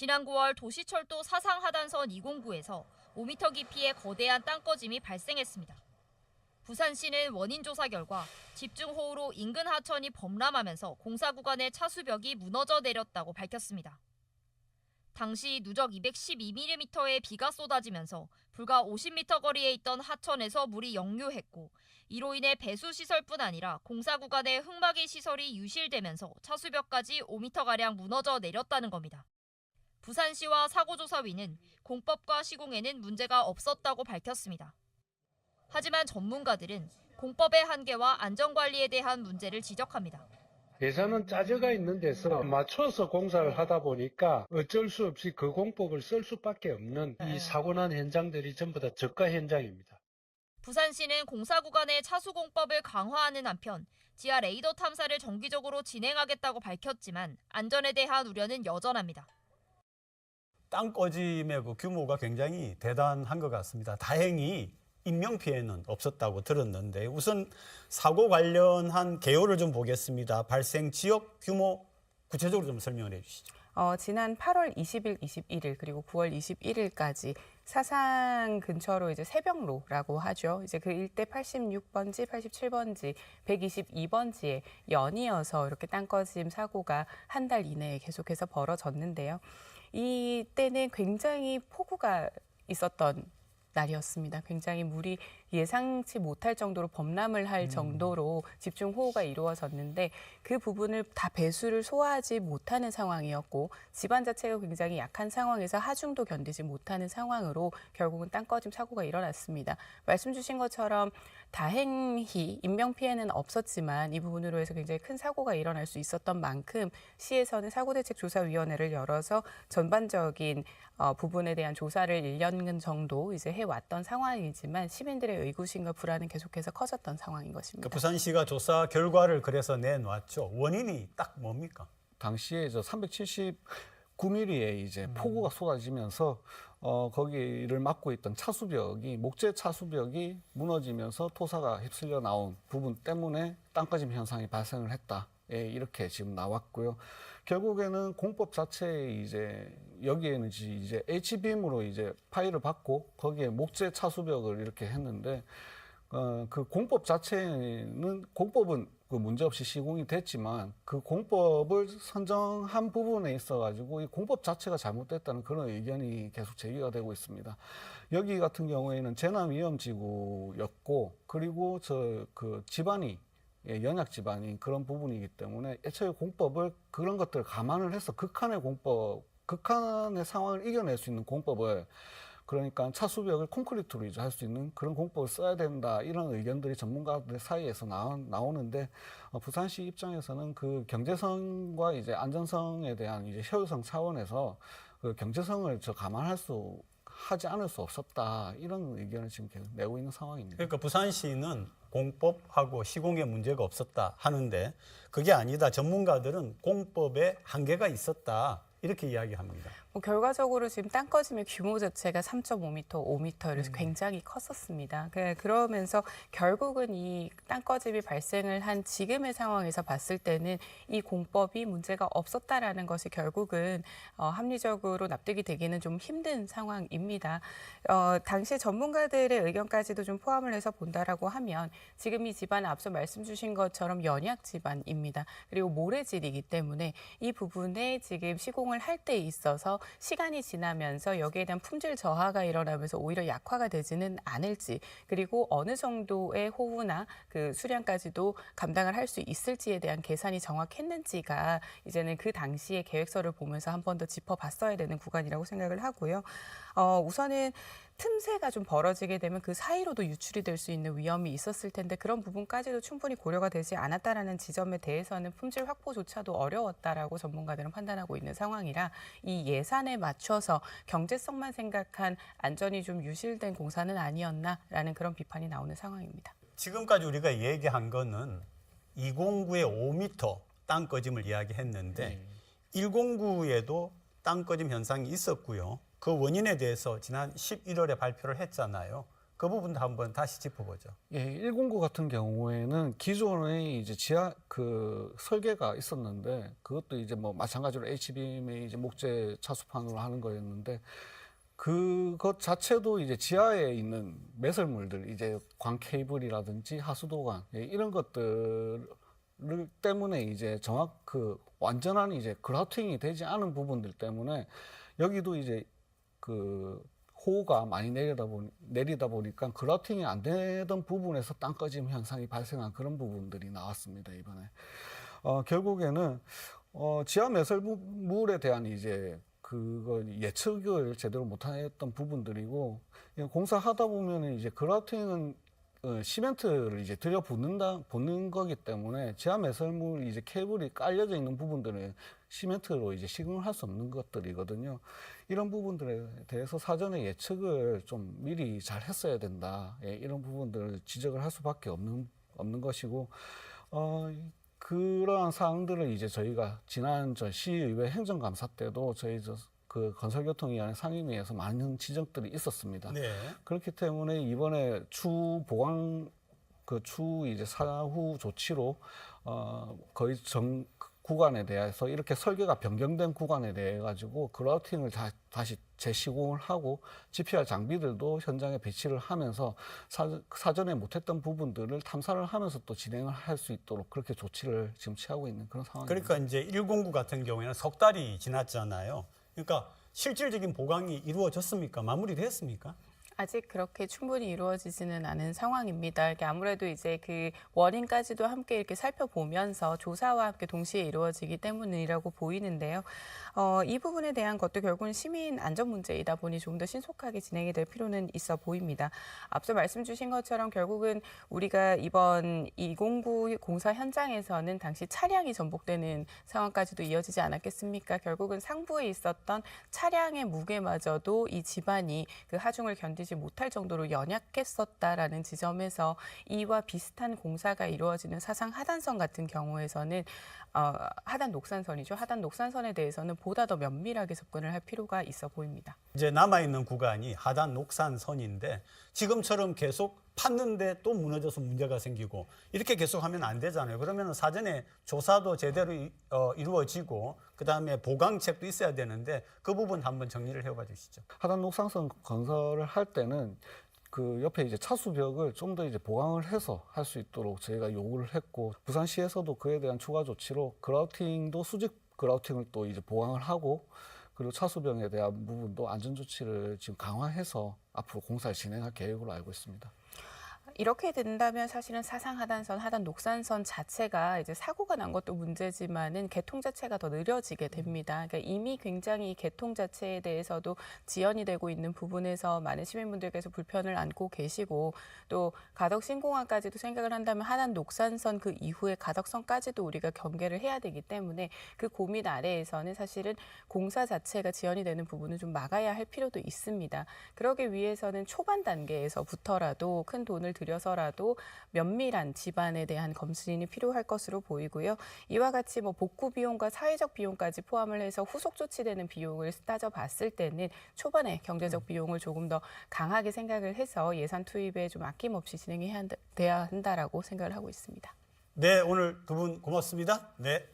지난 9월 도시철도 사상하단선 209에서 5m 깊이의 거대한 땅꺼짐이 발생했습니다. 부산시는 원인 조사 결과 집중호우로 인근 하천이 범람하면서 공사 구간의 차수벽이 무너져 내렸다고 밝혔습니다. 당시 누적 212mm의 비가 쏟아지면서 불과 50m 거리에 있던 하천에서 물이 역류했고 이로 인해 배수시설뿐 아니라 공사 구간의 흙막이 시설이 유실되면서 차수벽까지 5m가량 무너져 내렸다는 겁니다. 부산시와 사고조사위는 공법과 시공에는 문제가 없었다고 밝혔습니다. 하지만 전문가들은 공법의 한계와 안전관리에 대한 문제를 지적합니다. 예산은 짜져가 있는 데서 맞춰서 공사를 하다 보니까 어쩔 수 없이 그 공법을 쓸 수밖에 없는 이 사고 난 현장들이 전부 다 저가 현장입니다. 부산시는 공사 구간의 차수 공법을 강화하는 한편 지하 레이더 탐사를 정기적으로 진행하겠다고 밝혔지만 안전에 대한 우려는 여전합니다. 땅 꺼짐의 그 규모가 굉장히 대단한 것 같습니다. 다행히 인명피해는 없었다고 들었는데 우선 사고 관련한 개요를 좀 보겠습니다. 발생 지역 규모 구체적으로 좀 설명을 해 주시죠. 지난 8월 20일, 21일 그리고 9월 21일까지 사상 근처로 이제 새벽로라고 하죠. 이제 그 일대 86번지, 87번지, 122번지에 연이어서 이렇게 땅꺼짐 사고가 한 달 이내에 계속해서 벌어졌는데요. 이때는 굉장히 폭우가 있었던 날이었습니다. 굉장히 물이 예상치 못할 정도로 범람을 할 정도로 집중호우가 이루어졌는데 그 부분을 다 배수를 소화하지 못하는 상황이었고 집안 자체가 굉장히 약한 상황에서 하중도 견디지 못하는 상황으로 결국은 땅꺼짐 사고가 일어났습니다. 말씀 주신 것처럼 다행히 인명피해는 없었지만 이 부분으로 해서 굉장히 큰 사고가 일어날 수 있었던 만큼 시에서는 사고대책조사위원회를 열어서 전반적인 부분에 대한 조사를 1년 정도 이제 해왔던 상황이지만 시민들의 의구심과 불안은 계속해서 커졌던 상황인 것입니다. 그러니까 부산시가 조사 결과를 그래서 내놨죠. 원인이 딱 뭡니까? 당시에 379mm의 이제 폭우가 쏟아지면서 거기를 막고 있던 차수벽이 목재 차수벽이 무너지면서 토사가 휩쓸려 나온 부분 때문에 땅꺼짐 현상이 발생을 했다. 예, 이렇게 지금 나왔고요. 결국에는 공법 자체에 이제 여기에는 이제 H빔으로 이제 파일을 받고 거기에 목재 차수벽을 이렇게 했는데 그 공법 자체는 공법은 그 문제없이 시공이 됐지만 그 공법을 선정한 부분에 있어가지고 이 공법 자체가 잘못됐다는 그런 의견이 계속 제기가 되고 있습니다. 여기 같은 경우에는 재난위험지구였고 그리고 그 집안이 연약 집안인 그런 부분이기 때문에 애초에 공법을 그런 것들을 감안을 해서 극한의 상황을 이겨낼 수 있는 공법을 그러니까 차수벽을 콘크리트로 이제 할 수 있는 그런 공법을 써야 된다 이런 의견들이 전문가들 사이에서 나오는데 부산시 입장에서는 그 경제성과 이제 안전성에 대한 이제 효율성 차원에서 그 경제성을 하지 않을 수 없었다 이런 의견을 지금 계속 내고 있는 상황입니다. 그러니까 부산시는 공법하고 시공에 문제가 없었다 하는데 그게 아니다. 전문가들은 공법에 한계가 있었다. 이렇게 이야기합니다. 결과적으로 지금 땅꺼짐의 규모 자체가 3.5m, 5m 이래서 굉장히 컸었습니다. 그러면서 결국은 이 땅꺼짐이 발생을 한 지금의 상황에서 봤을 때는 이 공법이 문제가 없었다라는 것이 결국은 합리적으로 납득이 되기는 좀 힘든 상황입니다. 당시 전문가들의 의견까지도 좀 포함을 해서 본다라고 하면 지금 이 집안은 앞서 말씀 주신 것처럼 연약 집안입니다. 그리고 모래질이기 때문에 이 부분에 지금 시공을 할 때 있어서 시간이 지나면서 여기에 대한 품질 저하가 일어나면서 오히려 약화가 되지는 않을지 그리고 어느 정도의 호우나 그 수량까지도 감당을 할 수 있을지에 대한 계산이 정확했는지가 이제는 그 당시의 계획서를 보면서 한 번 더 짚어봤어야 되는 구간이라고 생각을 하고요. 우선은 틈새가 좀 벌어지게 되면 그 사이로도 유출이 될 수 있는 위험이 있었을 텐데 그런 부분까지도 충분히 고려가 되지 않았다라는 지점에 대해서는 품질 확보조차도 어려웠다라고 전문가들은 판단하고 있는 상황이라 이 예산에 맞춰서 경제성만 생각한 안전이 좀 유실된 공사는 아니었나라는 그런 비판이 나오는 상황입니다. 지금까지 우리가 얘기한 거는 209의 5m 땅 꺼짐을 이야기했는데 109에도 땅 꺼짐 현상이 있었고요. 그 원인에 대해서 지난 11월에 발표를 했잖아요. 그 부분도 한번 다시 짚어보죠. 예, 109 같은 경우에는 기존에 이제 지하 그 설계가 있었는데 그것도 이제 뭐 마찬가지로 H빔의 이제 목재 차수판으로 하는 거였는데 그것 자체도 이제 지하에 있는 매설물들 이제 광 케이블이라든지 하수도관 이런 것들 때문에 이제 완전한 이제 그라우팅이 되지 않은 부분들 때문에 여기도 이제 그 호우가 많이 내리다 보니까 그라우팅이 안 되던 부분에서 땅 꺼짐 현상이 발생한 그런 부분들이 나왔습니다, 이번에. 결국에는 지하 매설물에 대한 이제 그거 예측을 제대로 못했던 부분들이고 공사하다 보면은 이제 그라우팅은 시멘트를 이제 붓는 거기 때문에 지하 매설물 이제 케이블이 깔려져 있는 부분들은 시멘트로 이제 시공을 할 수 없는 것들이거든요. 이런 부분들에 대해서 사전에 예측을 좀 미리 잘 했어야 된다. 이런 부분들을 지적을 할 수밖에 없는 것이고, 그러한 사항들을 이제 저희가 지난 시의회 행정감사 때도 그 건설교통위원회 상임위에서 많은 지적들이 있었습니다. 네. 그렇기 때문에 이번에 이제 사후 조치로 거의 구간에 대해서 이렇게 설계가 변경된 구간에 대해 가지고 그라우팅을 다시 재시공을 하고 GPR 장비들도 현장에 배치를 하면서 사전에 못했던 부분들을 탐사를 하면서 또 진행을 할 수 있도록 그렇게 조치를 지금 취하고 있는 그런 상황입니다. 그러니까 이제 109 같은 경우에는 석 달이 지났잖아요. 그러니까 실질적인 보강이 이루어졌습니까? 마무리됐습니까? 아직 그렇게 충분히 이루어지지는 않은 상황입니다. 이게 아무래도 이제 그 원인까지도 함께 이렇게 살펴보면서 조사와 함께 동시에 이루어지기 때문이라고 보이는데요. 이 부분에 대한 것도 결국은 시민 안전 문제이다 보니 조금 더 신속하게 진행이 될 필요는 있어 보입니다. 앞서 말씀 주신 것처럼 결국은 우리가 이번 209 공사 현장에서는 당시 차량이 전복되는 상황까지도 이어지지 않았겠습니까? 결국은 상부에 있었던 차량의 무게마저도 이 집안이 그 하중을 견디지 못할 정도로 연약했었다라는 지점에서 이와 비슷한 공사가 이루어지는 사상 하단선 같은 경우에서는 하단 녹산선이죠. 하단 녹산선에 대해서는 보다 더 면밀하게 접근을 할 필요가 있어 보입니다. 이제 남아있는 구간이 하단 녹산선인데 지금처럼 계속 팠는데 또 무너져서 문제가 생기고 이렇게 계속하면 안 되잖아요. 그러면 사전에 조사도 제대로 이루어지고 그다음에 보강책도 있어야 되는데 그 부분 한번 정리를 해봐 주시죠. 하단 녹상선 건설을 할 때는 그 옆에 이제 차수벽을 좀 더 이제 보강을 해서 할 수 있도록 저희가 요구를 했고 부산시에서도 그에 대한 추가 조치로 그라우팅도 수직 그라우팅을 또 이제 보강을 하고 그리고 차수벽에 대한 부분도 안전 조치를 지금 강화해서 앞으로 공사를 진행할 계획으로 알고 있습니다. 이렇게 된다면 사실은 사상 하단선, 하단 녹산선 자체가 이제 사고가 난 것도 문제지만은 개통 자체가 더 느려지게 됩니다. 그러니까 이미 굉장히 개통 자체에 대해서도 지연이 되고 있는 부분에서 많은 시민분들께서 불편을 안고 계시고 또 가덕 신공항까지도 생각을 한다면 하단 녹산선 그 이후에 가덕선까지도 우리가 경계를 해야 되기 때문에 그 고민 아래에서는 사실은 공사 자체가 지연이 되는 부분은 좀 막아야 할 필요도 있습니다. 그러기 위해서는 초반 단계에서부터라도 큰 돈을 들여서라도 면밀한 집안에 대한 검진이 필요할 것으로 보이고요. 이와 같이 뭐 복구 비용과 사회적 비용까지 포함을 해서 후속 조치되는 비용을 따져봤을 때는 초반에 경제적 비용을 조금 더 강하게 생각을 해서 예산 투입에 좀 아낌없이 진행해야 돼야 한다라고 생각을 하고 있습니다. 네, 오늘 두 분 고맙습니다. 네.